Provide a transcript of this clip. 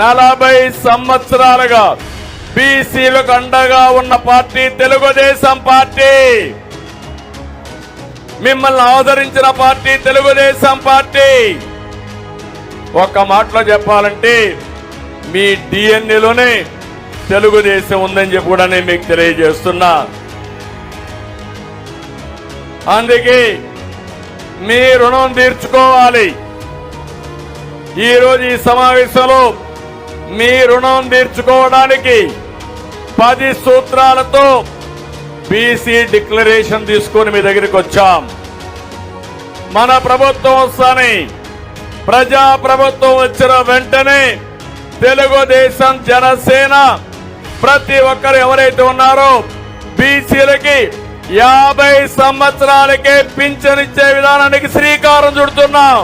40 సంవత్సరాలుగా బీసీలకు అండగా ఉన్న పార్టీ తెలుగుదేశం పార్టీ. మిమ్మల్ని ఆదరించిన పార్టీ తెలుగుదేశం పార్టీ. ఒక్క మాటలో చెప్పాలంటే మీ డిఎన్ఏలోనే తెలుగుదేశం ఉందని చెప్పి కూడా నేను మీకు తెలియజేస్తున్నా. అందుకే మీ రుణం తీర్చుకోవాలి. ఈరోజు ఈ సమావేశంలో మీ రుణం తీర్చుకోవడానికి 10 సూత్రాలతో బీసీ డిక్లరేషన్ తీసుకొని మీ దగ్గరికి వచ్చాం. మన ప్రభుత్వం వస్తానే, ప్రజా ప్రభుత్వం వచ్చిన వెంటనే తెలుగుదేశం జనసేన ప్రతి ఒక్కరు ఎవరైతే ఉన్నారో బీసీలకి 50 సంవత్సరాలకే పింఛనిచ్చే విధానానికి శ్రీకారం చుడుతున్నాం.